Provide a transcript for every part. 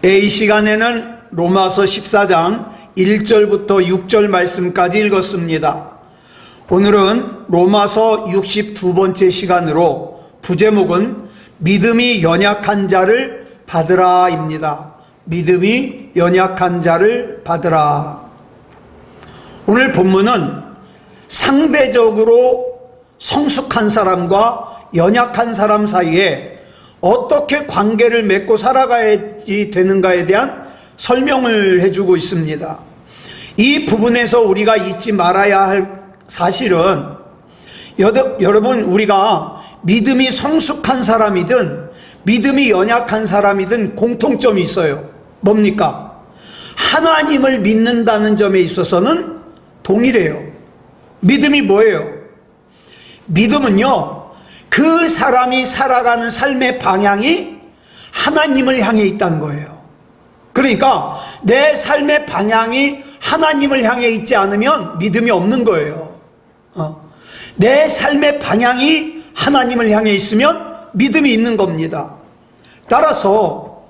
이 시간에는 로마서 14장 1절부터 6절 말씀까지 읽었습니다. 오늘은 로마서 62번째 시간으로 부제목은 믿음이 연약한 자를 받으라 입니다. 믿음이 연약한 자를 받으라. 오늘 본문은 상대적으로 성숙한 사람과 연약한 사람 사이에 어떻게 관계를 맺고 살아가야지 되는가에 대한 설명을 해주고 있습니다. 이 부분에서 우리가 잊지 말아야 할 사실은 여러분, 우리가 믿음이 성숙한 사람이든 믿음이 연약한 사람이든 공통점이 있어요. 뭡니까? 하나님을 믿는다는 점에 있어서는 동일해요. 믿음이 뭐예요? 믿음은요, 그 사람이 살아가는 삶의 방향이 하나님을 향해 있다는 거예요. 그러니까 내 삶의 방향이 하나님을 향해 있지 않으면 믿음이 없는 거예요. 내 삶의 방향이 하나님을 향해 있으면 믿음이 있는 겁니다. 따라서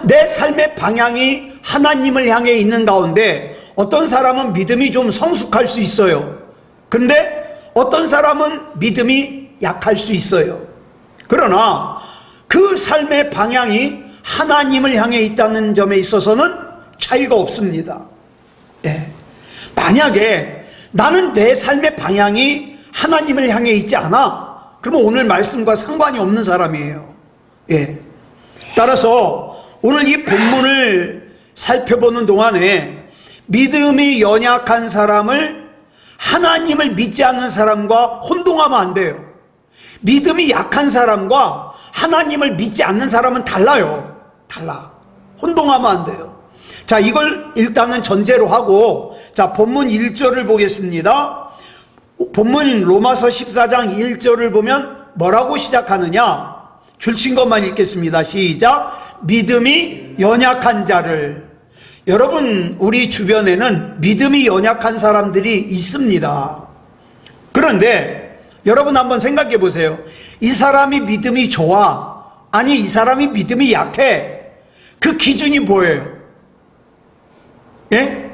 내 삶의 방향이 하나님을 향해 있는 가운데 어떤 사람은 믿음이 좀 성숙할 수 있어요. 근데 어떤 사람은 믿음이 약할 수 있어요. 그러나 그 삶의 방향이 하나님을 향해 있다는 점에 있어서는 차이가 없습니다. 예. 만약에 나는 내 삶의 방향이 하나님을 향해 있지 않아, 그러면 오늘 말씀과 상관이 없는 사람이에요. 예. 따라서 오늘 이 본문을 살펴보는 동안에 믿음이 연약한 사람을 하나님을 믿지 않는 사람과 혼동하면 안 돼요. 믿음이 약한 사람과 하나님을 믿지 않는 사람은 달라요. 달라. 혼동하면 안 돼요. 자, 이걸 일단은 전제로 하고, 자, 본문 1절을 보겠습니다. 본문 로마서 14장 1절을 보면 뭐라고 시작하느냐? 줄친 것만 읽겠습니다. 시작. 믿음이 연약한 자를. 여러분, 우리 주변에는 믿음이 연약한 사람들이 있습니다. 그런데 여러분 한번 생각해 보세요. 이 사람이 믿음이 좋아? 아니, 이 사람이 믿음이 약해? 그 기준이 뭐예요? 예?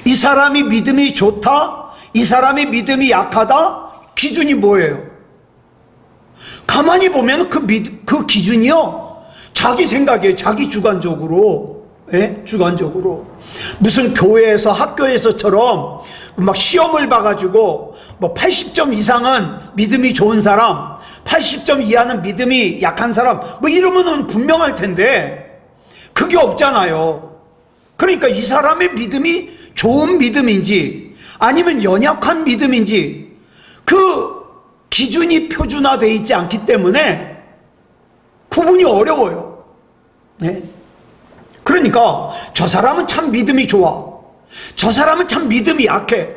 이 사람이 믿음이 좋다? 이 사람이 믿음이 약하다? 기준이 뭐예요? 가만히 보면 그 기준이요, 자기 생각이에요. 자기 주관적으로. 예? 주관적으로. 무슨 교회에서, 학교에서처럼 막 시험을 봐가지고 뭐 80점 이상은 믿음이 좋은 사람, 80점 이하는 믿음이 약한 사람, 뭐 이러면은 분명할 텐데 그게 없잖아요. 그러니까 이 사람의 믿음이 좋은 믿음인지 아니면 연약한 믿음인지 그 기준이 표준화되어 있지 않기 때문에 구분이 어려워요. 네? 그러니까 저 사람은 참 믿음이 좋아, 저 사람은 참 믿음이 약해,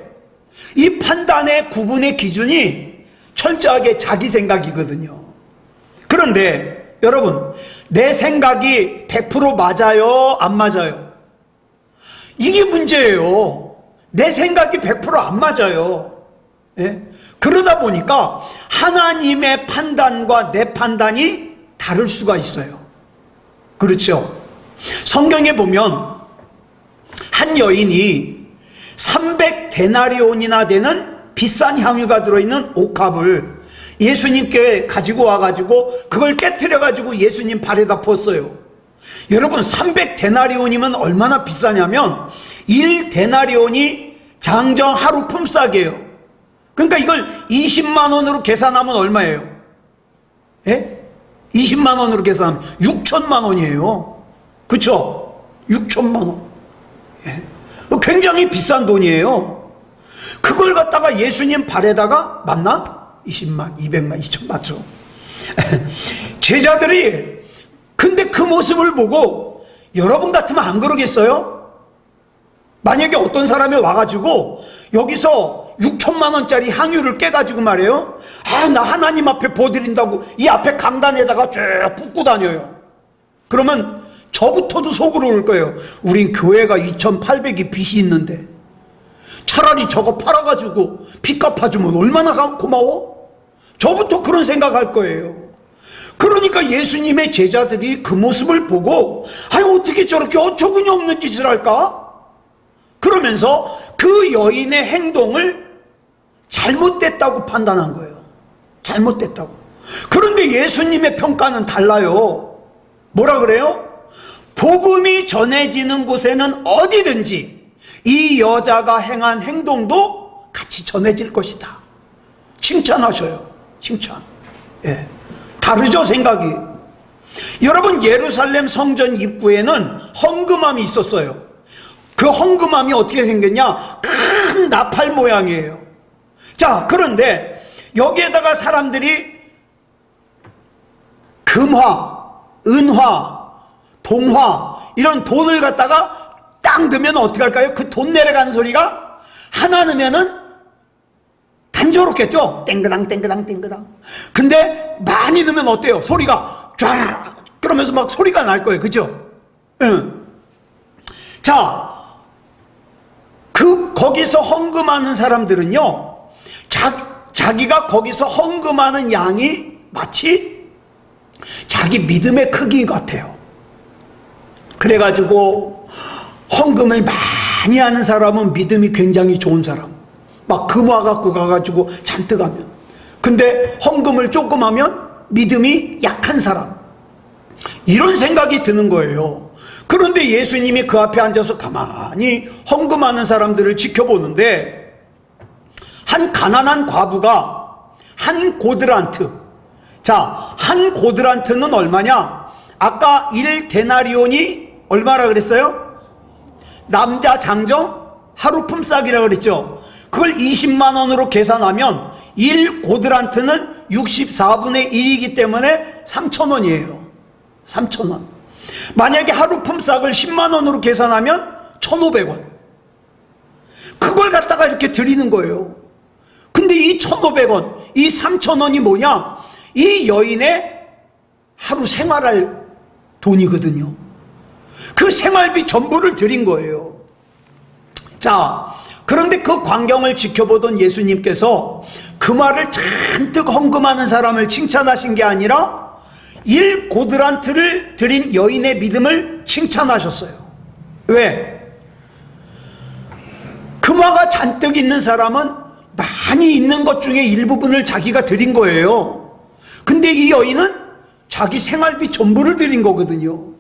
이 판단의 구분의 기준이 철저하게 자기 생각이거든요. 그런데 여러분, 내 생각이 100% 맞아요? 안 맞아요? 이게 문제예요. 내 생각이 100% 안 맞아요. 예? 그러다 보니까 하나님의 판단과 내 판단이 다를 수가 있어요. 그렇죠? 성경에 보면 한 여인이 300데나리온이나 되는 비싼 향유가 들어있는 옥합을 예수님께 가지고 와가지고 그걸 깨트려가지고 예수님 발에다 부었어요. 여러분, 300데나리온이면 얼마나 비싸냐면 1데나리온이 장정 하루 품삯이에요. 그러니까 이걸 20만 원으로 계산하면 얼마예요? 예? 20만 원으로 계산하면 6천만 원이에요. 그렇죠? 6천만 원. 예. 굉장히 비싼 돈이에요. 그걸 갖다가 예수님 발에다가 맞나? 20만, 200만, 2천 맞죠? 제자들이 근데 그 모습을 보고 여러분 같으면 안 그러겠어요? 만약에 어떤 사람이 와가지고 여기서 6천만 원짜리 향유를 깨가지고 말이에요, 아, 나 하나님 앞에 보드린다고 이 앞에 강단에다가 쭉 붓고 다녀요. 그러면 저부터도 속으로 올 거예요. 우린 교회가 2,800이 빚이 있는데 차라리 저거 팔아가지고 빚 갚아주면 얼마나 고마워? 저부터 그런 생각할 거예요. 그러니까 예수님의 제자들이 그 모습을 보고 아니 어떻게 저렇게 어처구니 없는 짓을 할까? 그러면서 그 여인의 행동을 잘못됐다고 판단한 거예요. 잘못됐다고. 그런데 예수님의 평가는 달라요. 뭐라 그래요? 복음이 전해지는 곳에는 어디든지 이 여자가 행한 행동도 같이 전해질 것이다. 칭찬하셔요. 칭찬. 예. 다르죠, 생각이. 여러분, 예루살렘 성전 입구에는 헝금함이 있었어요. 그 헝금함이 어떻게 생겼냐? 큰 나팔 모양이에요. 자, 그런데 여기에다가 사람들이 금화, 은화, 동화 이런 돈을 갖다가 땅 넣으면 어떻게 할까요? 그 돈 내려가는 소리가 하나 넣으면은 단조롭겠죠? 땡그당 땡그당 땡그당. 근데 많이 넣으면 어때요? 소리가 쫙 그러면서 막 소리가 날 거예요. 그죠? 응. 자, 거기서 헌금하는 사람들은요, 자기가 거기서 헌금하는 양이 마치 자기 믿음의 크기 같아요. 그래가지고 헌금을 많이 하는 사람은 믿음이 굉장히 좋은 사람. 막 금화 갖고 가가지고 잔뜩 하면. 근데 헌금을 조금 하면 믿음이 약한 사람. 이런 생각이 드는 거예요. 그런데 예수님이 그 앞에 앉아서 가만히 헌금하는 사람들을 지켜보는데 한 가난한 과부가 한 고드란트. 자, 한 고드란트는 얼마냐? 아까 1데나리온이 얼마라 그랬어요? 남자 장정 하루 품삯이라 그랬죠. 그걸 20만 원으로 계산하면 1고드란트는 64분의 1이기 때문에 3,000원이에요. 3,000원. 만약에 하루 품삯을 10만 원으로 계산하면 1,500원. 그걸 갖다가 이렇게 드리는 거예요. 근데 이 1,500원, 이 3,000원이 뭐냐? 이 여인의 하루 생활할 돈이거든요. 그 생활비 전부를 드린 거예요. 자, 그런데 그 광경을 지켜보던 예수님께서 그 말을 잔뜩 헌금하는 사람을 칭찬하신 게 아니라 1고드란트를 드린 여인의 믿음을 칭찬하셨어요. 왜? 금화가 잔뜩 있는 사람은 많이 있는 것 중에 일부분을 자기가 드린 거예요. 근데 이 여인은 자기 생활비 전부를 드린 거거든요.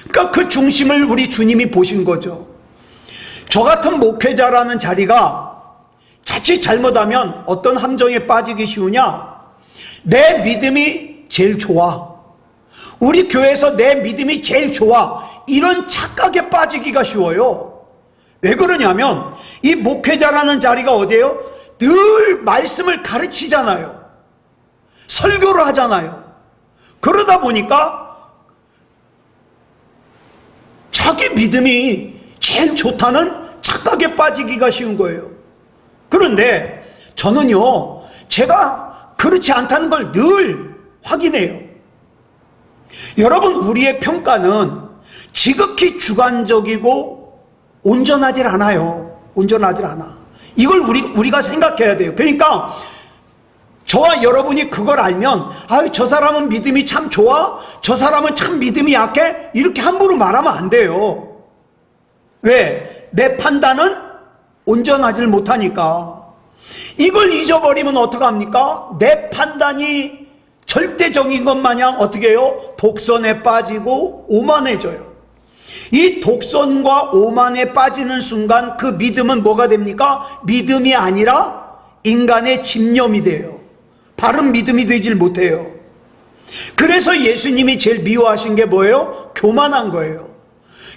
그러니까 그 중심을 우리 주님이 보신 거죠. 저 같은 목회자라는 자리가 자칫 잘못하면 어떤 함정에 빠지기 쉬우냐? 내 믿음이 제일 좋아. 우리 교회에서 내 믿음이 제일 좋아. 이런 착각에 빠지기가 쉬워요. 왜 그러냐면 이 목회자라는 자리가 어디예요? 늘 말씀을 가르치잖아요. 설교를 하잖아요. 그러다 보니까 자기 믿음이 제일 좋다는 착각에 빠지기가 쉬운 거예요. 그런데 저는요, 제가 그렇지 않다는 걸 늘 확인해요. 여러분, 우리의 평가는 지극히 주관적이고 온전하질 않아요. 온전하질 않아. 이걸 우리가 생각해야 돼요. 그러니까 저와 여러분이 그걸 알면 아유, 저 사람은 믿음이 참 좋아, 저 사람은 참 믿음이 약해, 이렇게 함부로 말하면 안 돼요. 왜? 내 판단은 온전하지 못하니까. 이걸 잊어버리면 어떡합니까? 내 판단이 절대적인 것 마냥 어떻게 해요? 독선에 빠지고 오만해져요. 이 독선과 오만에 빠지는 순간 그 믿음은 뭐가 됩니까? 믿음이 아니라 인간의 집념이 돼요. 바른 믿음이 되질 못해요. 그래서 예수님이 제일 미워하신 게 뭐예요? 교만한 거예요.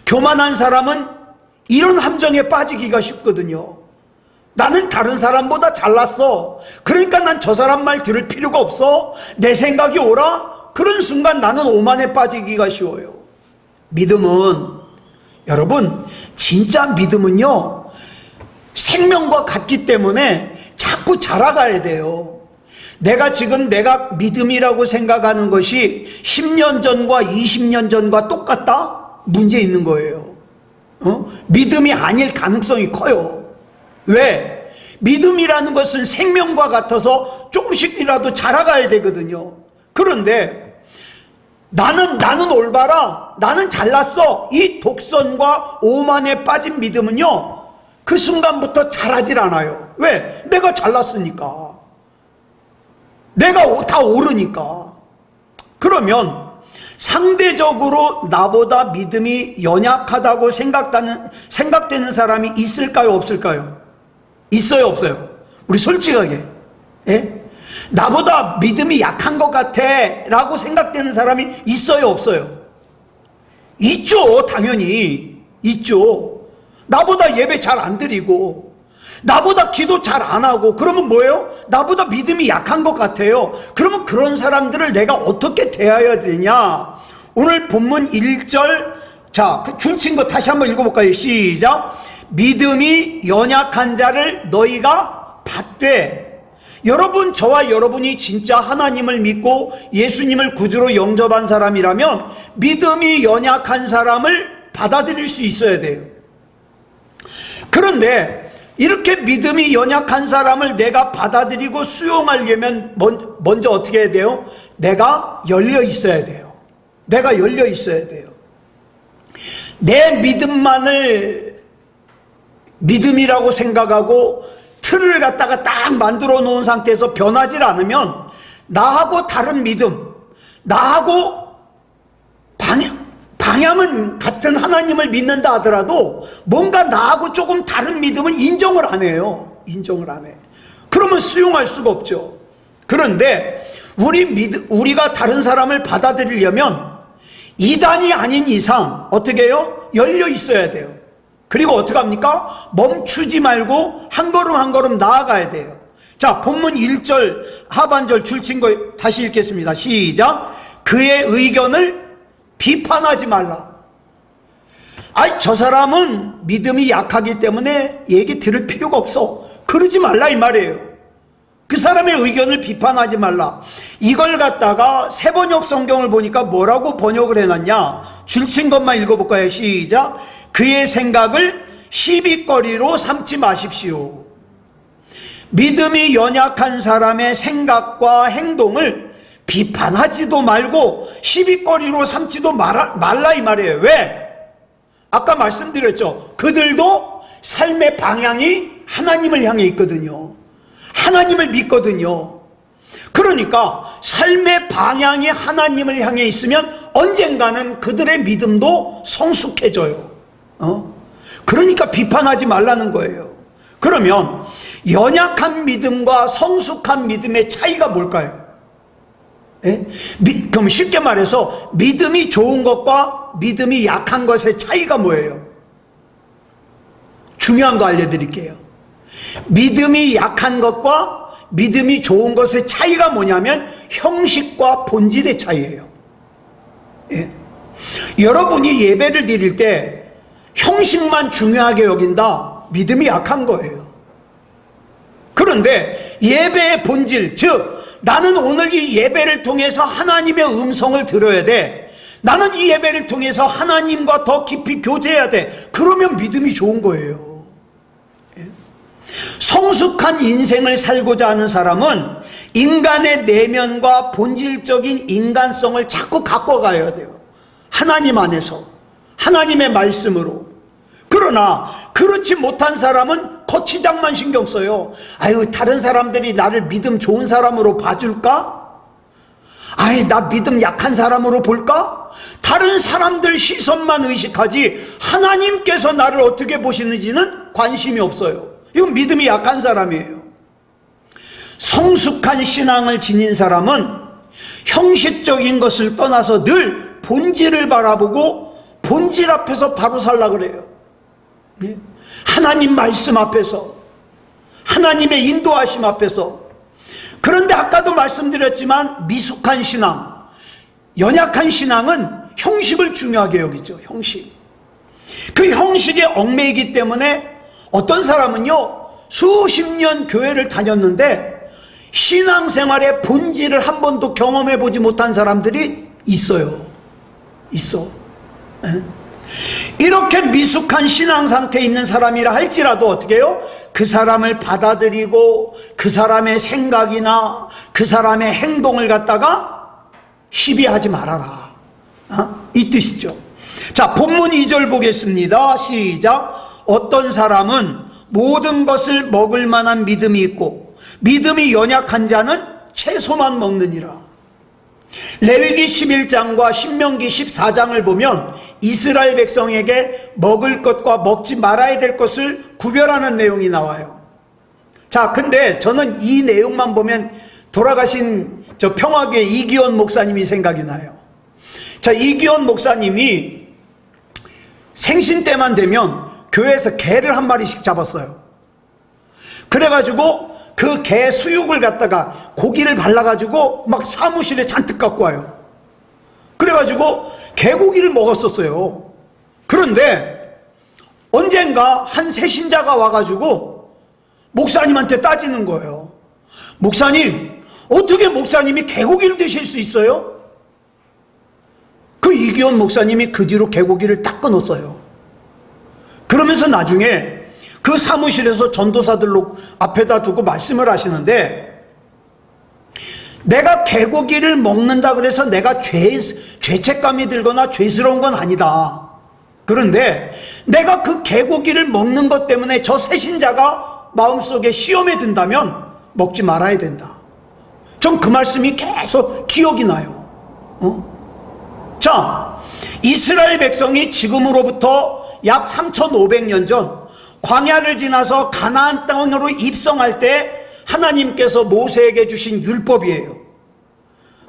교만한 사람은 이런 함정에 빠지기가 쉽거든요. 나는 다른 사람보다 잘났어. 그러니까 난 저 사람 말 들을 필요가 없어. 내 생각이 옳아? 그런 순간 나는 오만에 빠지기가 쉬워요. 믿음은, 여러분, 진짜 믿음은요, 생명과 같기 때문에 자꾸 자라가야 돼요. 내가 지금 내가 믿음이라고 생각하는 것이 10년 전과 20년 전과 똑같다? 문제 있는 거예요. 믿음이 아닐 가능성이 커요. 왜? 믿음이라는 것은 생명과 같아서 조금씩이라도 자라가야 되거든요. 그런데 나는 올바라, 나는 잘났어, 이 독선과 오만에 빠진 믿음은요, 그 순간부터 잘하질 않아요. 왜? 내가 잘났으니까, 내가 다 옳으니까. 그러면 상대적으로 나보다 믿음이 연약하다고 생각되는 사람이 있을까요, 없을까요? 있어요, 없어요? 우리 솔직하게, 예? 나보다 믿음이 약한 것 같아 라고 생각되는 사람이 있어요, 없어요? 있죠. 당연히 있죠. 나보다 예배 잘 안 드리고 나보다 기도 잘 안 하고, 그러면 뭐예요? 나보다 믿음이 약한 것 같아요. 그러면 그런 사람들을 내가 어떻게 대해야 되냐? 오늘 본문 1절, 자, 줄친 거 다시 한번 읽어볼까요? 시작. 믿음이 연약한 자를 너희가 받되. 여러분, 저와 여러분이 진짜 하나님을 믿고 예수님을 구주로 영접한 사람이라면 믿음이 연약한 사람을 받아들일 수 있어야 돼요. 그런데 이렇게 믿음이 연약한 사람을 내가 받아들이고 수용하려면 먼저 어떻게 해야 돼요? 내가 열려 있어야 돼요. 내가 열려 있어야 돼요. 내 믿음만을 믿음이라고 생각하고 틀을 갖다가 딱 만들어 놓은 상태에서 변하지 않으면 나하고 다른 믿음, 나하고 방향은 같은 하나님을 믿는다 하더라도 뭔가 나하고 조금 다른 믿음은 인정을 안 해요. 인정을 안 해. 그러면 수용할 수가 없죠. 그런데 우리가 다른 사람을 받아들이려면 이단이 아닌 이상 어떻게 해요? 열려 있어야 돼요. 그리고 어떻게 합니까? 멈추지 말고 한 걸음 한 걸음 나아가야 돼요. 자, 본문 1절 하반절 줄친 거 다시 읽겠습니다. 시작. 그의 의견을 비판하지 말라. 아이, 저 사람은 믿음이 약하기 때문에 얘기 들을 필요가 없어, 그러지 말라 이 말이에요. 그 사람의 의견을 비판하지 말라. 이걸 갖다가 세번역 성경을 보니까 뭐라고 번역을 해놨냐? 줄친 것만 읽어볼까요? 시작. 그의 생각을 시비거리로 삼지 마십시오. 믿음이 연약한 사람의 생각과 행동을 비판하지도 말고 시비거리로 삼지도 말라 이 말이에요. 왜? 아까 말씀드렸죠. 그들도 삶의 방향이 하나님을 향해 있거든요. 하나님을 믿거든요. 그러니까 삶의 방향이 하나님을 향해 있으면 언젠가는 그들의 믿음도 성숙해져요. 그러니까 비판하지 말라는 거예요. 그러면 연약한 믿음과 성숙한 믿음의 차이가 뭘까요? 예? 그럼 쉽게 말해서 믿음이 좋은 것과 믿음이 약한 것의 차이가 뭐예요? 중요한 거 알려드릴게요. 믿음이 약한 것과 믿음이 좋은 것의 차이가 뭐냐면 형식과 본질의 차이예요. 예? 여러분이 예배를 드릴 때 형식만 중요하게 여긴다, 믿음이 약한 거예요. 그런데 예배의 본질, 즉 나는 오늘 이 예배를 통해서 하나님의 음성을 들어야 돼, 나는 이 예배를 통해서 하나님과 더 깊이 교제해야 돼, 그러면 믿음이 좋은 거예요. 성숙한 인생을 살고자 하는 사람은 인간의 내면과 본질적인 인간성을 자꾸 갖고 가야 돼요. 하나님 안에서, 하나님의 말씀으로. 그러나 그렇지 못한 사람은 거치장만 신경 써요. 아유, 다른 사람들이 나를 믿음 좋은 사람으로 봐줄까? 아이, 나 믿음 약한 사람으로 볼까? 다른 사람들 시선만 의식하지 하나님께서 나를 어떻게 보시는지는 관심이 없어요. 이건 믿음이 약한 사람이에요. 성숙한 신앙을 지닌 사람은 형식적인 것을 떠나서 늘 본질을 바라보고 본질 앞에서 바로 살라 그래요. 하나님 말씀 앞에서, 하나님의 인도하심 앞에서. 그런데 아까도 말씀드렸지만 미숙한 신앙, 연약한 신앙은 형식을 중요하게 여기죠. 형식. 그 형식에 얽매이기 때문에 어떤 사람은요, 수십 년 교회를 다녔는데 신앙생활의 본질을 한 번도 경험해 보지 못한 사람들이 있어요. 있어. 이렇게 미숙한 신앙 상태에 있는 사람이라 할지라도 어떻게 해요? 그 사람을 받아들이고 그 사람의 생각이나 그 사람의 행동을 갖다가 시비하지 말아라. 이 뜻이죠. 자, 본문 2절 보겠습니다. 시작. 어떤 사람은 모든 것을 먹을 만한 믿음이 있고 믿음이 연약한 자는 채소만 먹느니라. 레위기 11장과 신명기 14장을 보면 이스라엘 백성에게 먹을 것과 먹지 말아야 될 것을 구별하는 내용이 나와요. 자, 근데 저는 이 내용만 보면 돌아가신 저 평화교회 이기원 목사님이 생각이 나요. 자, 이기원 목사님이 생신 때만 되면 교회에서 개를 한 마리씩 잡았어요. 그래가지고 그 개 수육을 갖다가 고기를 발라가지고 막 사무실에 잔뜩 갖고 와요. 그래가지고 개고기를 먹었었어요. 그런데 언젠가 한 새신자가 와가지고 목사님한테 따지는 거예요. 목사님, 어떻게 목사님이 개고기를 드실 수 있어요? 그 이기원 목사님이 그 뒤로 개고기를 딱 끊었어요. 그러면서 나중에 그 사무실에서 전도사들로 앞에다 두고 말씀을 하시는데, 내가 개고기를 먹는다 그래서 내가 죄책감이 들거나 죄스러운 건 아니다. 그런데 내가 그 개고기를 먹는 것 때문에 저 새신자가 마음속에 시험에 든다면 먹지 말아야 된다. 전 그 말씀이 계속 기억이 나요. 자, 이스라엘 백성이 지금으로부터 약 3,500년 전 광야를 지나서 가나안 땅으로 입성할 때 하나님께서 모세에게 주신 율법이에요.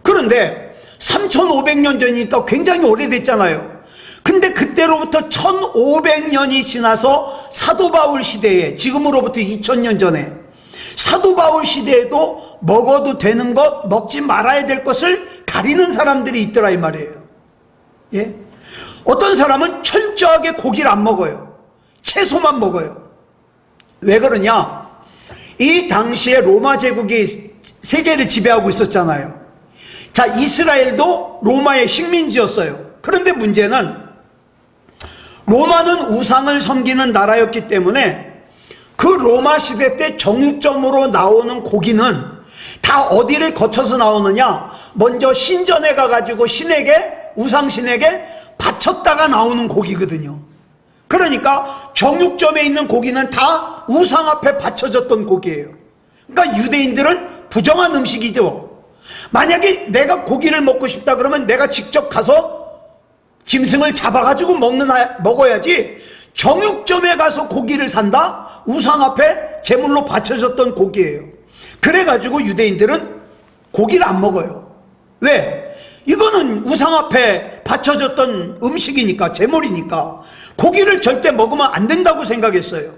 그런데 3,500년 전이니까 굉장히 오래됐잖아요. 근데 그때로부터 1,500년이 지나서 사도 바울 시대에, 지금으로부터 2,000년 전에 사도 바울 시대에도 먹어도 되는 것, 먹지 말아야 될 것을 가리는 사람들이 있더라 이 말이에요. 예? 어떤 사람은 철저하게 고기를 안 먹어요. 채소만 먹어요. 왜 그러냐? 이 당시에 로마 제국이 세계를 지배하고 있었잖아요. 자, 이스라엘도 로마의 식민지였어요. 그런데 문제는 로마는 우상을 섬기는 나라였기 때문에 그 로마 시대 때 정육점으로 나오는 고기는 다 어디를 거쳐서 나오느냐? 먼저 신전에 가가지고 신에게, 우상신에게 바쳤다가 나오는 고기거든요. 그러니까 정육점에 있는 고기는 다 우상 앞에 바쳐졌던 고기예요. 그러니까 유대인들은 부정한 음식이죠. 만약에 내가 고기를 먹고 싶다 그러면 내가 직접 가서 짐승을 잡아가지고 먹어야지, 정육점에 가서 고기를 산다? 우상 앞에 제물로 바쳐졌던 고기예요. 그래가지고 유대인들은 고기를 안 먹어요. 왜? 이거는 우상 앞에 바쳐졌던 음식이니까, 제물이니까 고기를 절대 먹으면 안 된다고 생각했어요.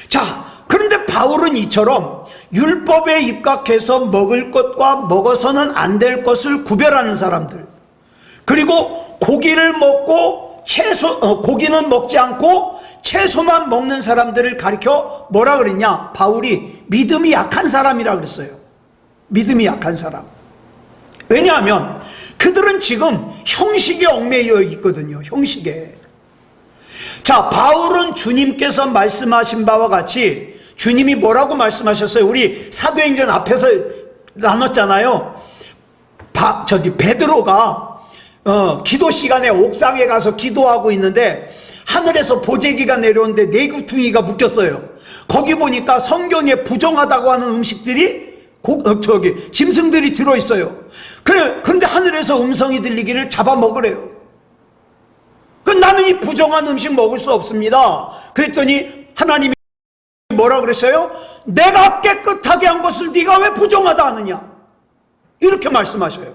자, 그런데 바울은 이처럼 율법에 입각해서 먹을 것과 먹어서는 안 될 것을 구별하는 사람들, 그리고 고기를 먹고 고기는 먹지 않고 채소만 먹는 사람들을 가리켜 뭐라 그랬냐? 바울이 믿음이 약한 사람이라 그랬어요. 믿음이 약한 사람. 왜냐하면 그들은 지금 형식에 얽매여 있거든요. 형식에. 자, 바울은 주님께서 말씀하신 바와 같이, 주님이 뭐라고 말씀하셨어요? 우리 사도행전 앞에서 나눴잖아요. 베드로가 기도 시간에 옥상에 가서 기도하고 있는데 하늘에서 보재기가 내려오는데 내구퉁이가 묶였어요. 거기 보니까 성경에 부정하다고 하는 음식들이 짐승들이 들어있어요. 그런데 하늘에서 음성이 들리기를 잡아먹으래요. 나는 이 부정한 음식 먹을 수 없습니다. 그랬더니 하나님이 뭐라 그랬어요? 내가 깨끗하게 한 것을 네가 왜 부정하다 하느냐? 이렇게 말씀하셔요.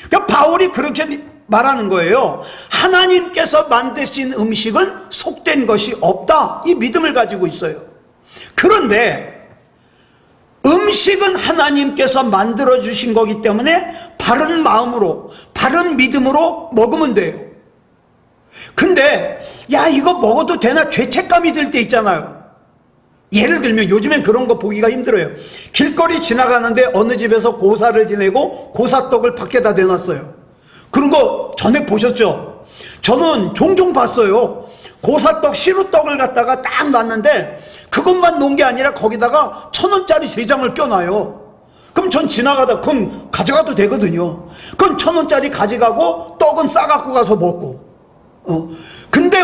그러니까 바울이 그렇게 말하는 거예요. 하나님께서 만드신 음식은 속된 것이 없다. 이 믿음을 가지고 있어요. 그런데 음식은 하나님께서 만들어주신 거기 때문에 바른 마음으로, 바른 믿음으로 먹으면 돼요. 근데 야, 이거 먹어도 되나? 죄책감이 들 때 있잖아요. 예를 들면 요즘엔 그런 거 보기가 힘들어요. 길거리 지나가는데 어느 집에서 고사를 지내고 고사떡을 밖에다 내놨어요. 그런 거 전에 보셨죠? 저는 종종 봤어요. 고사떡, 시루떡을 갖다가 딱 놨는데 그것만 놓은 게 아니라 거기다가 1,000원짜리 3장을 껴놔요. 그럼 전 지나가다 그럼 가져가도 되거든요. 그럼 1,000원짜리 가져가고 떡은 싸갖고 가서 먹고. 근데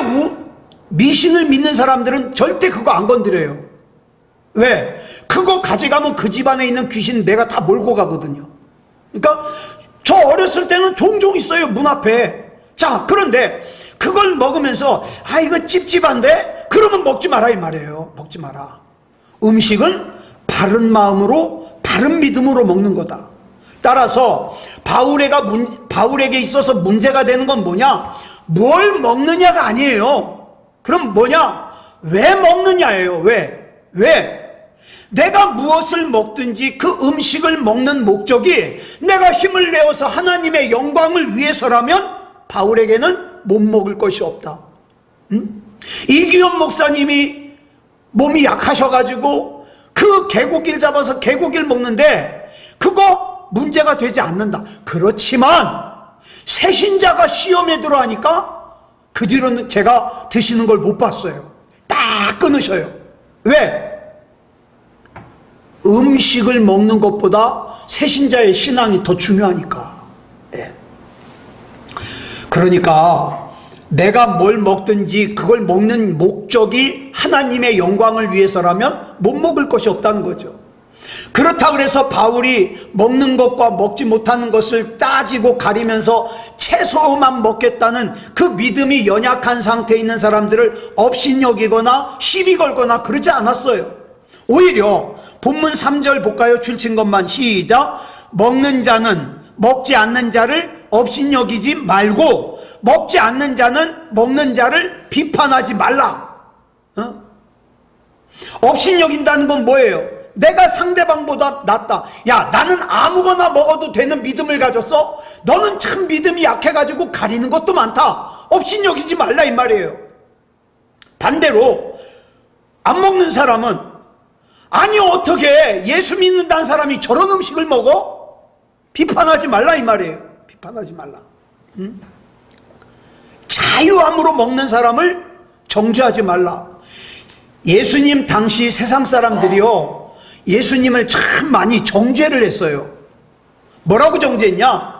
미신을 믿는 사람들은 절대 그거 안 건드려요. 왜? 그거 가져가면 그 집안에 있는 귀신 내가 다 몰고 가거든요. 그러니까 저 어렸을 때는 종종 있어요, 문 앞에. 자, 그런데 그걸 먹으면서 아 이거 찝찝한데? 그러면 먹지 마라 이 말이에요. 먹지 마라. 음식은 바른 마음으로 바른 믿음으로 먹는 거다. 따라서 바울에게 있어서 문제가 되는 건 뭐냐? 뭘 먹느냐가 아니에요. 그럼 뭐냐? 왜 먹느냐예요. 왜? 내가 무엇을 먹든지 그 음식을 먹는 목적이 내가 힘을 내어서 하나님의 영광을 위해서라면 바울에게는 못 먹을 것이 없다. 이기현 목사님이 몸이 약하셔가지고 그 개고기를 잡아서 개고기를 먹는데 그거 문제가 되지 않는다. 그렇지만 새신자가 시험에 들어가니까 그 뒤로는 제가 드시는 걸 못 봤어요. 딱 끊으셔요. 왜? 음식을 먹는 것보다 새신자의 신앙이 더 중요하니까. 예. 그러니까 내가 뭘 먹든지 그걸 먹는 목적이 하나님의 영광을 위해서라면 못 먹을 것이 없다는 거죠. 그렇다 그래서 바울이 먹는 것과 먹지 못하는 것을 따지고 가리면서 채소만 먹겠다는 그 믿음이 연약한 상태에 있는 사람들을 업신여기거나 시비 걸거나 그러지 않았어요. 오히려 본문 3절 볼까요? 줄친 것만 시작. 먹는 자는 먹지 않는 자를 업신여기지 말고 먹지 않는 자는 먹는 자를 비판하지 말라. 업신여긴다는 건 뭐예요? 내가 상대방보다 낫다. 야, 나는 아무거나 먹어도 되는 믿음을 가졌어? 너는 참 믿음이 약해가지고 가리는 것도 많다. 업신여기지 말라 이 말이에요. 반대로 안 먹는 사람은 아니 어떻게 예수 믿는다는 사람이 저런 음식을 먹어? 비판하지 말라 이 말이에요. 비판하지 말라. 자유함으로 먹는 사람을 정죄하지 말라. 예수님 당시 세상 사람들이요 예수님을 참 많이 정죄를 했어요. 뭐라고 정죄했냐?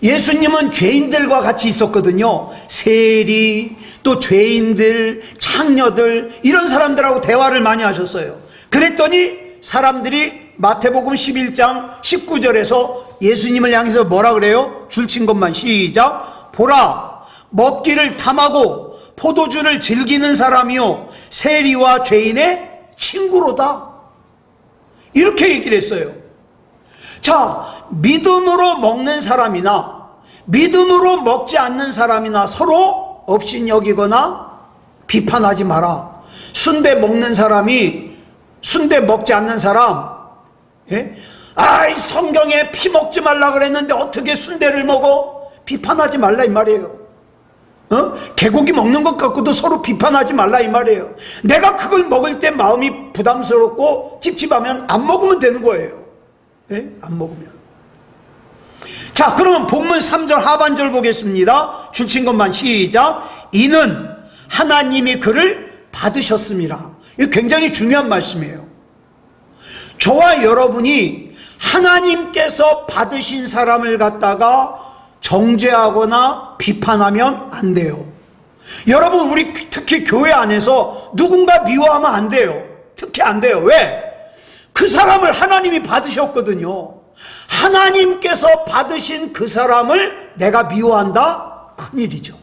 예수님은 죄인들과 같이 있었거든요. 세리, 또 죄인들, 창녀들 이런 사람들하고 대화를 많이 하셨어요. 그랬더니 사람들이 마태복음 11장 19절에서 예수님을 향해서 뭐라 그래요? 줄친 것만 시작. 보라, 먹기를 탐하고 포도주를 즐기는 사람이요 세리와 죄인의 친구로다. 이렇게 얘기를 했어요. 자, 믿음으로 먹는 사람이나 믿음으로 먹지 않는 사람이나 서로 업신여기거나 비판하지 마라. 순대 먹는 사람이 순대 먹지 않는 사람, 예? 아이 성경에 피 먹지 말라 그랬는데 어떻게 순대를 먹어? 비판하지 말라 이 말이에요. 개고기 먹는 것 갖고도 서로 비판하지 말라 이 말이에요. 내가 그걸 먹을 때 마음이 부담스럽고 찝찝하면 안 먹으면 되는 거예요. 예? 안 먹으면. 자, 그러면 본문 3절 하반절 보겠습니다. 줄친 것만 시작. 이는 하나님이 그를 받으셨습니다. 이거 굉장히 중요한 말씀이에요. 저와 여러분이 하나님께서 받으신 사람을 갖다가 정죄하거나 비판하면 안 돼요. 여러분, 우리 특히 교회 안에서 누군가 미워하면 안 돼요. 특히 안 돼요. 왜? 그 사람을 하나님이 받으셨거든요. 하나님께서 받으신 그 사람을 내가 미워한다? 큰일이죠.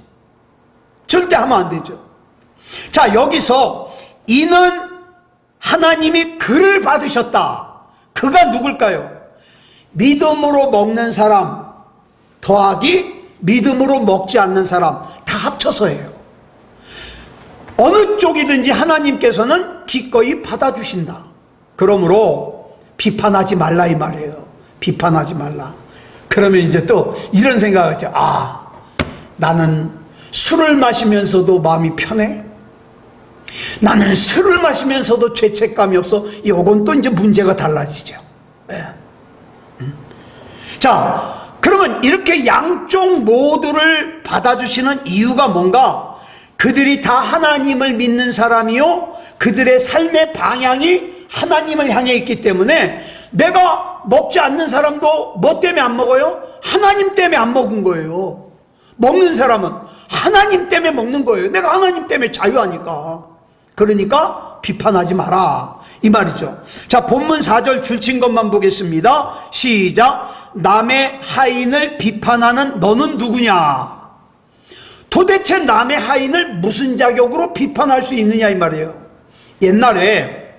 절대 하면 안 되죠. 자, 여기서 이는 하나님이 그를 받으셨다. 그가 누굴까요? 믿음으로 먹는 사람 더하기 믿음으로 먹지 않는 사람 다 합쳐서예요. 어느 쪽이든지 하나님께서는 기꺼이 받아주신다. 그러므로 비판하지 말라 이 말이에요. 비판하지 말라. 그러면 이제 또 이런 생각을 하죠. 아, 나는 술을 마시면서도 마음이 편해? 나는 술을 마시면서도 죄책감이 없어? 요건 또 이제 문제가 달라지죠. 네. 자, 그러면 이렇게 양쪽 모두를 받아주시는 이유가 뭔가? 그들이 다 하나님을 믿는 사람이요 그들의 삶의 방향이 하나님을 향해 있기 때문에 내가 먹지 않는 사람도 뭐 때문에 안 먹어요? 하나님 때문에 안 먹은 거예요. 먹는 사람은 하나님 때문에 먹는 거예요. 내가 하나님 때문에 자유하니까. 그러니까 비판하지 마라 이 말이죠. 자, 본문 4절 줄친 것만 보겠습니다. 시작. 남의 하인을 비판하는 너는 누구냐? 도대체 남의 하인을 무슨 자격으로 비판할 수 있느냐 이 말이에요. 옛날에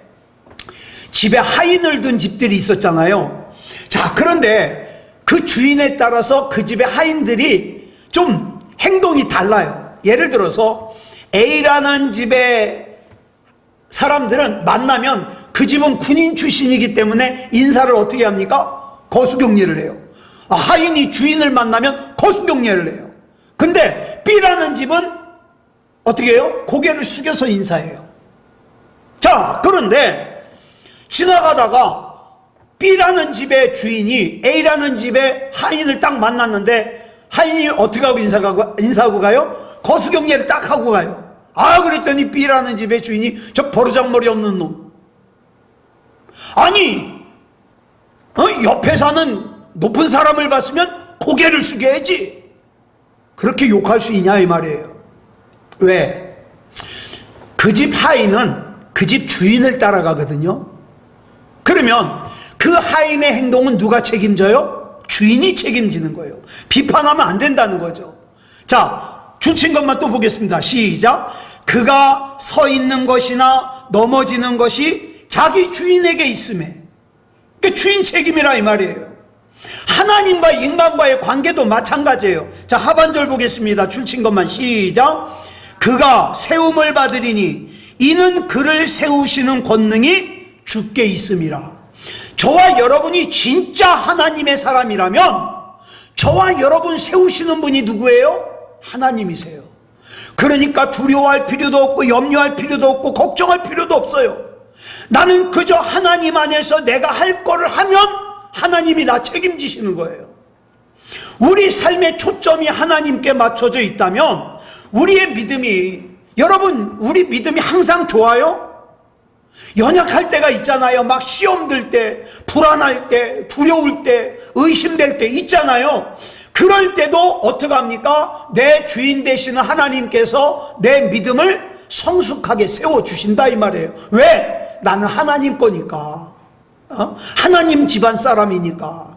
집에 하인을 둔 집들이 있었잖아요. 자, 그런데 그 주인에 따라서 그 집의 하인들이 좀 행동이 달라요. 예를 들어서 A라는 집의 사람들은 만나면 그 집은 군인 출신이기 때문에 인사를 어떻게 합니까? 거수경례를 해요. 하인이 주인을 만나면 거수경례를 해요. 근데 B라는 집은 어떻게 해요? 고개를 숙여서 인사해요. 자, 그런데 지나가다가 B라는 집의 주인이 A라는 집의 하인을 딱 만났는데 하인이 어떻게 하고 인사하고 가요? 거수경례를 딱 하고 가요. 그랬더니 B라는 집의 주인이 저 버르장머리 없는 놈. 아니, 옆에 사는 높은 사람을 봤으면 고개를 숙여야지. 그렇게 욕할 수 있냐 이 말이에요. 왜? 그 집 하인은 그 집 주인을 따라가거든요. 그러면 그 하인의 행동은 누가 책임져요? 주인이 책임지는 거예요. 비판하면 안 된다는 거죠. 자, 줄친 것만 또 보겠습니다. 시작. 그가 서 있는 것이나 넘어지는 것이 자기 주인에게 있음에, 그러니까 주인 책임이라 이 말이에요. 하나님과 인간과의 관계도 마찬가지예요. 자, 하반절 보겠습니다. 줄친 것만 시작. 그가 세움을 받으리니 이는 그를 세우시는 권능이 주께 있음이라. 저와 여러분이 진짜 하나님의 사람이라면 저와 여러분 세우시는 분이 누구예요? 하나님이세요. 그러니까 두려워할 필요도 없고 염려할 필요도 없고 걱정할 필요도 없어요. 나는 그저 하나님 안에서 내가 할 거를 하면 하나님이 나 책임지시는 거예요. 우리 삶의 초점이 하나님께 맞춰져 있다면 우리의 믿음이, 여러분, 우리 믿음이 항상 좋아요? 연약할 때가 있잖아요. 막 시험 들 때, 불안할 때, 두려울 때, 의심될 때 있잖아요. 그럴 때도 어떻게 합니까? 내 주인 되시는 하나님께서 내 믿음을 성숙하게 세워주신다 이 말이에요. 왜? 나는 하나님 거니까. 하나님 집안 사람이니까.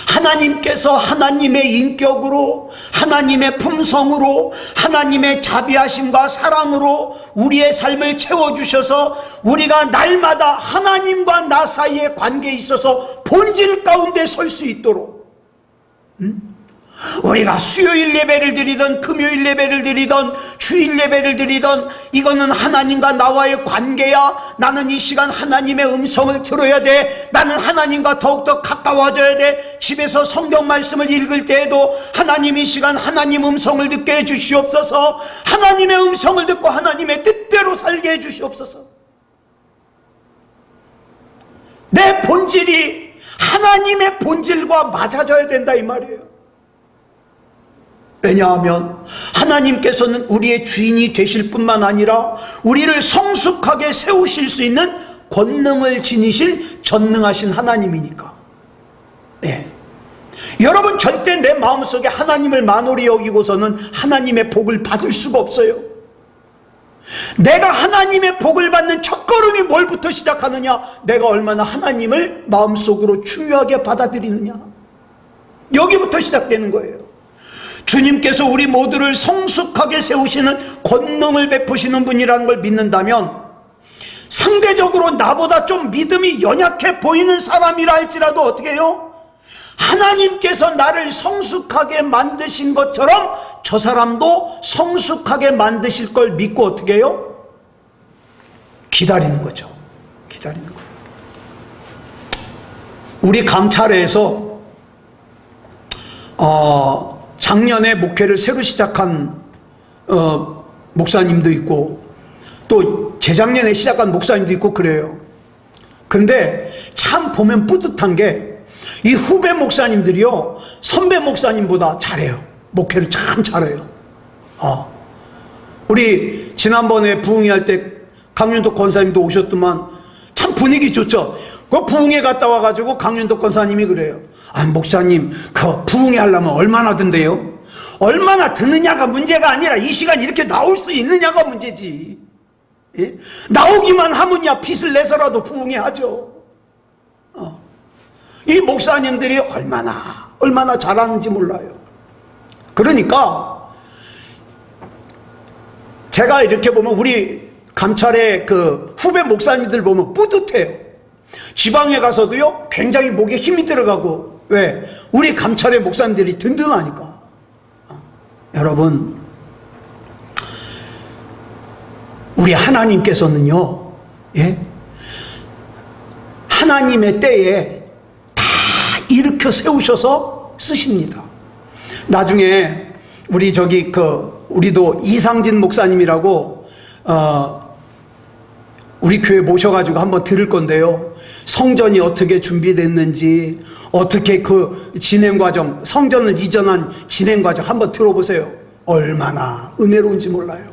하나님께서 하나님의 인격으로, 하나님의 품성으로, 하나님의 자비하심과 사랑으로 우리의 삶을 채워주셔서 우리가 날마다 하나님과 나 사이의 관계에 있어서 본질 가운데 설 수 있도록, 우리가 수요일 예배를 드리던 금요일 예배를 드리던 주일 예배를 드리던 이거는 하나님과 나와의 관계야. 나는 이 시간 하나님의 음성을 들어야 돼. 나는 하나님과 더욱더 가까워져야 돼. 집에서 성경 말씀을 읽을 때에도 하나님 이 시간 하나님 음성을 듣게 해주시옵소서. 하나님의 음성을 듣고 하나님의 뜻대로 살게 해주시옵소서. 내 본질이 하나님의 본질과 맞아져야 된다 이 말이에요. 왜냐하면 하나님께서는 우리의 주인이 되실 뿐만 아니라 우리를 성숙하게 세우실 수 있는 권능을 지니신 전능하신 하나님이니까. 네. 여러분, 절대 내 마음속에 하나님을 만홀히 여기고서는 하나님의 복을 받을 수가 없어요. 내가 하나님의 복을 받는 첫걸음이 뭘부터 시작하느냐? 내가 얼마나 하나님을 마음속으로 중요하게 받아들이느냐. 여기부터 시작되는 거예요. 주님께서 우리 모두를 성숙하게 세우시는 권능을 베푸시는 분이라는 걸 믿는다면 상대적으로 나보다 좀 믿음이 연약해 보이는 사람이라 할지라도 어떻게 해요? 하나님께서 나를 성숙하게 만드신 것처럼 저 사람도 성숙하게 만드실 걸 믿고 어떻게 해요? 기다리는 거죠. 기다리는 거예요. 우리 감찰회에서 작년에 목회를 새로 시작한 목사님도 있고 또 재작년에 시작한 목사님도 있고 그래요. 근데 참 보면 뿌듯한 게 이 후배 목사님들이요 선배 목사님보다 잘해요. 목회를 참 잘해요. 우리 지난번에 부흥회 할 때 강윤덕 권사님도 오셨더만 참 분위기 좋죠. 그 부흥회 갔다 와가지고 강윤덕 권사님이 그래요. 아, 목사님, 그 부흥회 하려면 얼마나 든대요? 얼마나 드느냐가 문제가 아니라 이 시간 이렇게 나올 수 있느냐가 문제지. 예? 나오기만 하면야 빚을 내서라도 부흥회 하죠. 이 목사님들이 얼마나 잘하는지 몰라요. 그러니까 제가 이렇게 보면 우리 감찰의 그 후배 목사님들 보면 뿌듯해요. 지방에 가서도요 굉장히 목에 힘이 들어가고. 왜? 우리 감찰의 목사님들이 든든하니까. 여러분, 우리 하나님께서는요, 예? 하나님의 때에 다 일으켜 세우셔서 쓰십니다. 나중에 우리도 이상진 목사님이라고 우리 교회 모셔가지고 한번 들을 건데요. 성전이 어떻게 준비됐는지, 어떻게 그 진행 과정, 성전을 이전한 진행 과정 한번 들어보세요. 얼마나 은혜로운지 몰라요.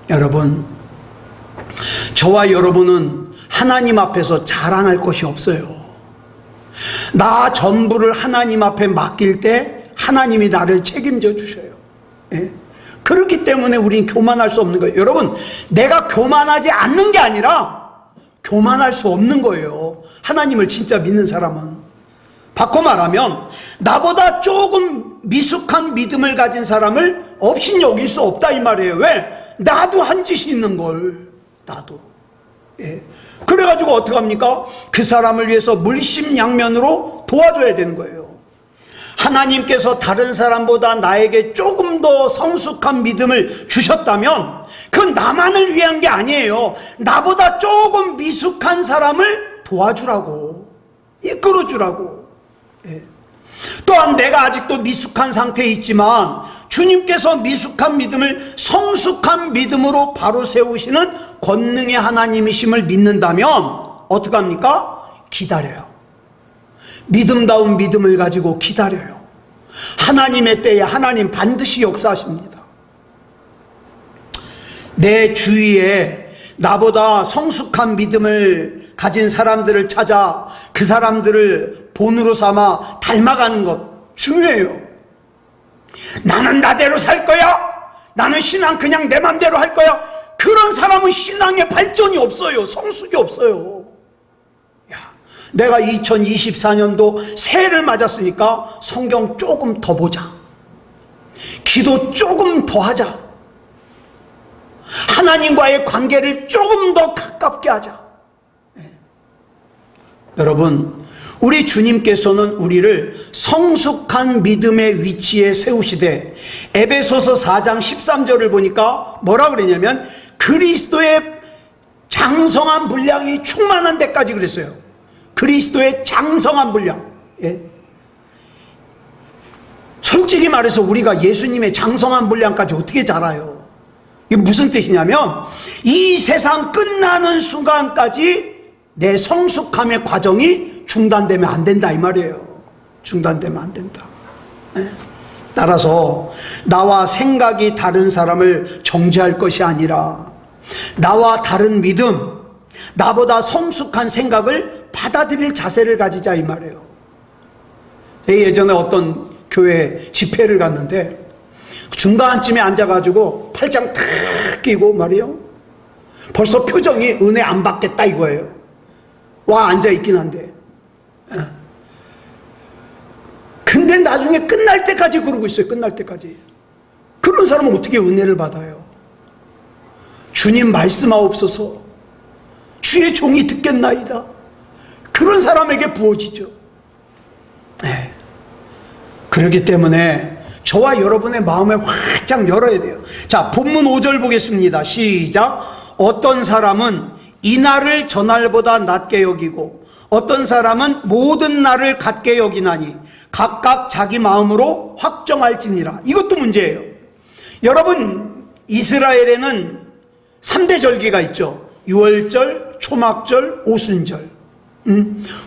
여러분, 저와 여러분은 하나님 앞에서 자랑할 것이 없어요. 나 전부를 하나님 앞에 맡길 때 하나님이 나를 책임져 주셔요. 예? 그렇기 때문에 우린 교만할 수 없는 거예요. 여러분, 내가 교만하지 않는 게 아니라 교만할 수 없는 거예요. 하나님을 진짜 믿는 사람은. 바꿔 말하면 나보다 조금 미숙한 믿음을 가진 사람을 없인 여길 수 없다 이 말이에요. 왜? 나도 한 짓이 있는 걸. 나도. 예. 그래가지고 어떡합니까? 그 사람을 위해서 물심양면으로 도와줘야 되는 거예요. 하나님께서 다른 사람보다 나에게 조금 더 성숙한 믿음을 주셨다면 그건 나만을 위한 게 아니에요. 나보다 조금 미숙한 사람을 도와주라고, 이끌어주라고. 예. 또한 내가 아직도 미숙한 상태에 있지만 주님께서 미숙한 믿음을 성숙한 믿음으로 바로 세우시는 권능의 하나님이심을 믿는다면 어떡합니까? 기다려요. 믿음다운 믿음을 가지고 기다려요. 하나님의 때에 하나님 반드시 역사하십니다. 내 주위에 나보다 성숙한 믿음을 가진 사람들을 찾아 그 사람들을 본으로 삼아 닮아가는 것 중요해요. 나는 나대로 살 거야. 나는 신앙 그냥 내 맘대로 할 거야. 그런 사람은 신앙의 발전이 없어요. 성숙이 없어요. 내가 2024년도 새해를 맞았으니까 성경 조금 더 보자. 기도 조금 더 하자. 하나님과의 관계를 조금 더 가깝게 하자. 네. 여러분, 우리 주님께서는 우리를 성숙한 믿음의 위치에 세우시되 에베소서 4장 13절을 보니까 뭐라 그러냐면 그리스도의 장성한 분량이 충만한 데까지 그랬어요. 그리스도의 장성한 분량. 예. 솔직히 말해서 우리가 예수님의 장성한 분량까지 어떻게 자라요? 이게 무슨 뜻이냐면 이 세상 끝나는 순간까지 내 성숙함의 과정이 중단되면 안 된다 이 말이에요. 중단되면 안 된다. 예. 따라서 나와 생각이 다른 사람을 정죄할 것이 아니라 나와 다른 믿음, 나보다 성숙한 생각을 받아들일 자세를 가지자 이 말이에요. 예전에 어떤 교회 집회를 갔는데 중간쯤에 앉아가지고 팔짱 탁 끼고 말이에요. 벌써 표정이 은혜 안 받겠다 이거예요. 와 앉아있긴 한데. 근데 나중에 끝날 때까지 그러고 있어요. 끝날 때까지. 그런 사람은 어떻게 은혜를 받아요? 주님 말씀하옵소서. 주의 종이 듣겠나이다. 그런 사람에게 부어지죠. 네. 그렇기 때문에 저와 여러분의 마음을 활짝 열어야 돼요. 자, 본문 5절 보겠습니다. 시작. 어떤 사람은 이 날을 저 날보다 낮게 여기고 어떤 사람은 모든 날을 같게 여기나니 각각 자기 마음으로 확정할지니라. 이것도 문제예요. 여러분, 이스라엘에는 3대 절기가 있죠. 유월절, 초막절, 오순절.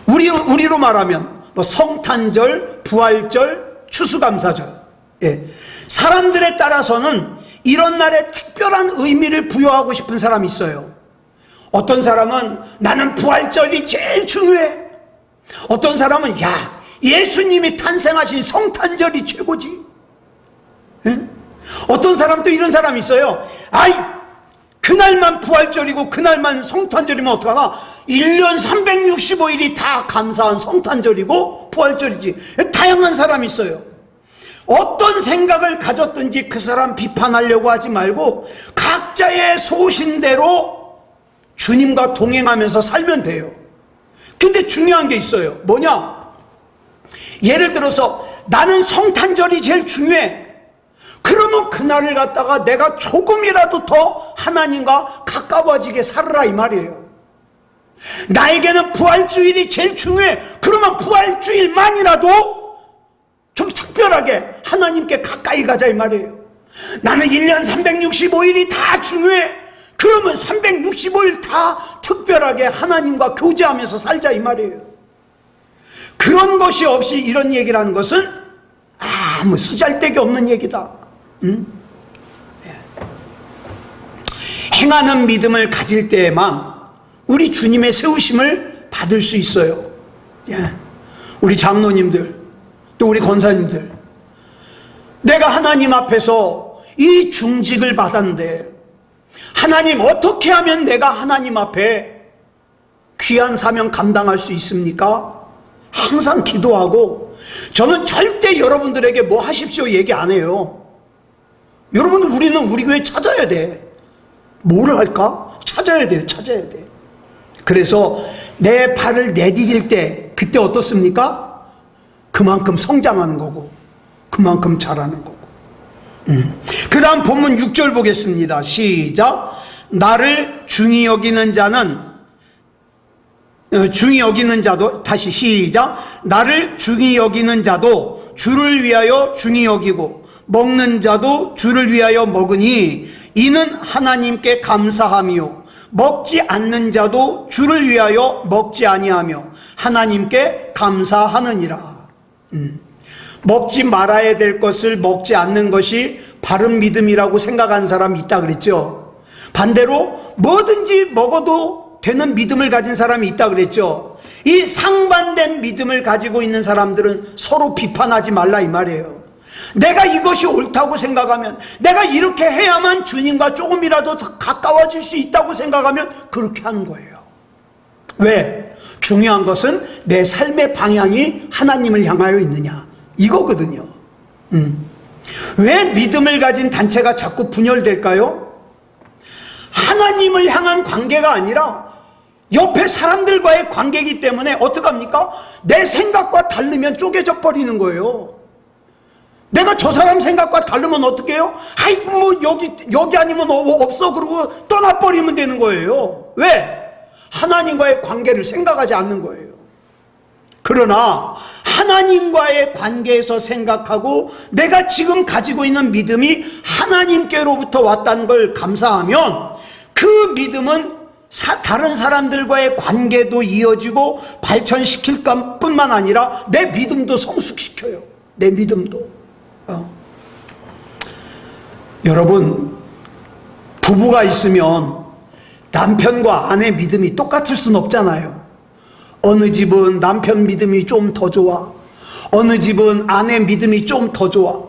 우리로 말하면 뭐 성탄절, 부활절, 추수감사절. 예. 사람들에 따라서는 이런 날에 특별한 의미를 부여하고 싶은 사람이 있어요. 어떤 사람은 나는 부활절이 제일 중요해. 어떤 사람은 야, 예수님이 탄생하신 성탄절이 최고지. 응? 어떤 사람도 이런 사람이 있어요. 아이, 그날만 부활절이고 그날만 성탄절이면 어떡하나? 1년 365일이 다 감사한 성탄절이고 부활절이지. 다양한 사람이 있어요. 어떤 생각을 가졌든지 그 사람 비판하려고 하지 말고 각자의 소신대로 주님과 동행하면서 살면 돼요. 근데 중요한 게 있어요. 뭐냐? 예를 들어서 나는 성탄절이 제일 중요해. 그러면 그날을 갖다가 내가 조금이라도 더 하나님과 가까워지게 살아라 이 말이에요. 나에게는 부활주일이 제일 중요해. 그러면 부활주일만이라도 좀 특별하게 하나님께 가까이 가자 이 말이에요. 나는 1년 365일이 다 중요해. 그러면 365일 다 특별하게 하나님과 교제하면서 살자 이 말이에요. 그런 것이 없이 이런 얘기를 하는 것은 아무 쓰잘데기 없는 얘기다. 응? 행하는 믿음을 가질 때에만 우리 주님의 세우심을 받을 수 있어요. 우리 장로님들, 또 우리 권사님들, 내가 하나님 앞에서 이 중직을 받았는데 하나님 어떻게 하면 내가 하나님 앞에 귀한 사명 감당할 수 있습니까? 항상 기도하고, 저는 절대 여러분들에게 뭐 하십시오 얘기 안 해요. 여러분들, 우리는 우리 교회 찾아야 돼. 뭐를 할까? 찾아야 돼요. 찾아야 돼. 그래서 내 발을 내디딜 때 그때 어떻습니까? 그만큼 성장하는 거고 그만큼 잘하는 거고. 그 다음 본문 6절 보겠습니다. 시작. 나를 중히 여기는 자는, 중히 여기는 자도, 다시 시작. 나를 중히 여기는 자도 주를 위하여 중히 여기고 먹는 자도 주를 위하여 먹으니 이는 하나님께 감사하며 먹지 않는 자도 주를 위하여 먹지 아니하며 하나님께 감사하느니라. 먹지 말아야 될 것을 먹지 않는 것이 바른 믿음이라고 생각하는 사람이 있다 그랬죠. 반대로 뭐든지 먹어도 되는 믿음을 가진 사람이 있다 그랬죠. 이 상반된 믿음을 가지고 있는 사람들은 서로 비판하지 말라 이 말이에요. 내가 이것이 옳다고 생각하면, 내가 이렇게 해야만 주님과 조금이라도 더 가까워질 수 있다고 생각하면 그렇게 하는 거예요. 왜? 중요한 것은 내 삶의 방향이 하나님을 향하여 있느냐, 이거거든요. 왜 믿음을 가진 단체가 자꾸 분열될까요? 하나님을 향한 관계가 아니라 옆에 사람들과의 관계이기 때문에 어떡합니까? 내 생각과 다르면 쪼개져 버리는 거예요. 내가 저 사람 생각과 다르면 어떻게 해요? 아이고 뭐 여기 아니면 없어 그러고 떠나버리면 되는 거예요. 왜? 하나님과의 관계를 생각하지 않는 거예요. 그러나 하나님과의 관계에서 생각하고 내가 지금 가지고 있는 믿음이 하나님께로부터 왔다는 걸 감사하면 그 믿음은 다른 사람들과의 관계도 이어지고 발전시킬 뿐만 아니라 내 믿음도 성숙시켜요. 내 믿음도. 여러분, 부부가 있으면 남편과 아내 믿음이 똑같을 수는 없잖아요. 어느 집은 남편 믿음이 좀 더 좋아, 어느 집은 아내 믿음이 좀 더 좋아.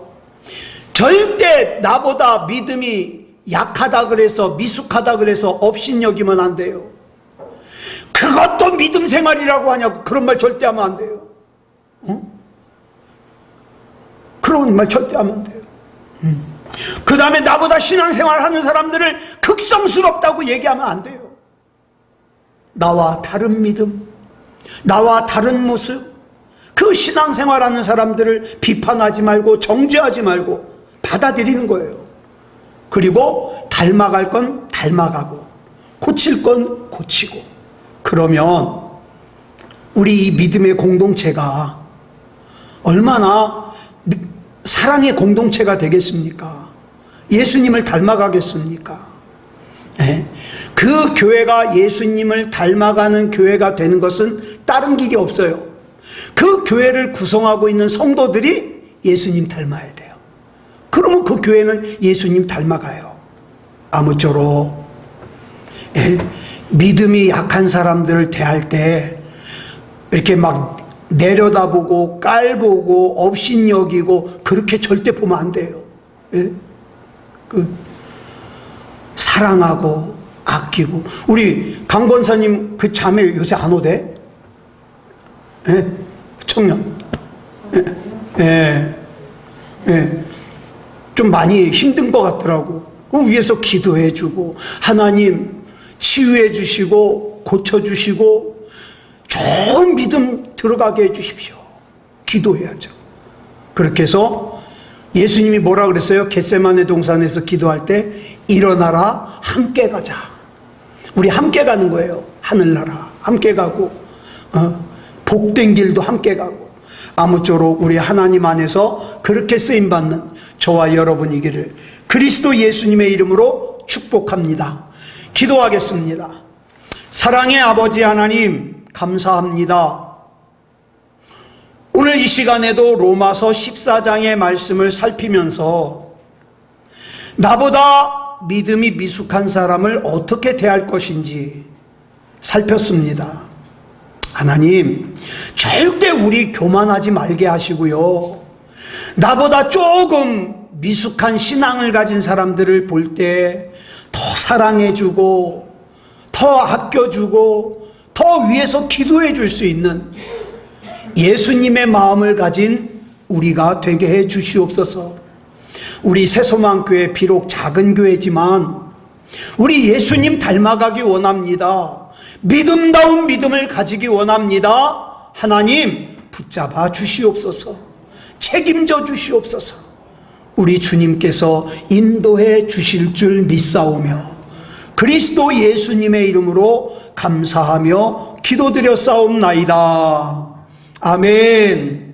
절대 나보다 믿음이 약하다 그래서, 미숙하다 그래서 업신여기면 안 돼요. 그것도 믿음 생활이라고 하냐고, 그런 말 절대 하면 안 돼요. 그런 말 절대 하면 안 돼요. 그 다음에 나보다 신앙생활 하는 사람들을 극성스럽다고 얘기하면 안 돼요. 나와 다른 믿음, 나와 다른 모습, 그 신앙생활 하는 사람들을 비판하지 말고 정죄하지 말고 받아들이는 거예요. 그리고 닮아갈 건 닮아가고 고칠 건 고치고, 그러면 우리 이 믿음의 공동체가 얼마나 사랑의 공동체가 되겠습니까? 예수님을 닮아가겠습니까? 그 교회가 예수님을 닮아가는 교회가 되는 것은 다른 길이 없어요. 그 교회를 구성하고 있는 성도들이 예수님 닮아야 돼요. 그러면 그 교회는 예수님 닮아가요. 아무쪼록 믿음이 약한 사람들을 대할 때 이렇게 막 내려다보고 깔보고 업신여기고 그렇게 절대 보면 안 돼요. 예? 사랑하고 아끼고. 우리 강 권사님 그 자매 요새 안 오대? 예? 청년. 예. 예. 좀 많이 힘든 것 같더라고. 그 위에서 기도해 주고, 하나님 치유해 주시고 고쳐 주시고 좋은 믿음 들어가게 해 주십시오. 기도해야죠. 그렇게 해서 예수님이 뭐라 그랬어요? 겟세마네 동산에서 기도할 때 일어나라 함께 가자. 우리 함께 가는 거예요. 하늘나라 함께 가고 복된 길도 함께 가고 아무쪼록 우리 하나님 안에서 그렇게 쓰임받는 저와 여러분이기를 그리스도 예수님의 이름으로 축복합니다. 기도하겠습니다. 사랑의 아버지 하나님 감사합니다. 오늘 이 시간에도 로마서 14장의 말씀을 살피면서 나보다 믿음이 미숙한 사람을 어떻게 대할 것인지 살폈습니다. 하나님, 절대 우리 교만하지 말게 하시고요. 나보다 조금 미숙한 신앙을 가진 사람들을 볼 때 더 사랑해주고 더 아껴주고 더 위해서 기도해 줄 수 있는 예수님의 마음을 가진 우리가 되게 해 주시옵소서. 우리 새소망교회 비록 작은 교회지만 우리 예수님 닮아가기 원합니다. 믿음다운 믿음을 가지기 원합니다. 하나님 붙잡아 주시옵소서. 책임져 주시옵소서. 우리 주님께서 인도해 주실 줄 믿사오며 그리스도 예수님의 이름으로 감사하며 기도드려 싸움나이다. 아멘.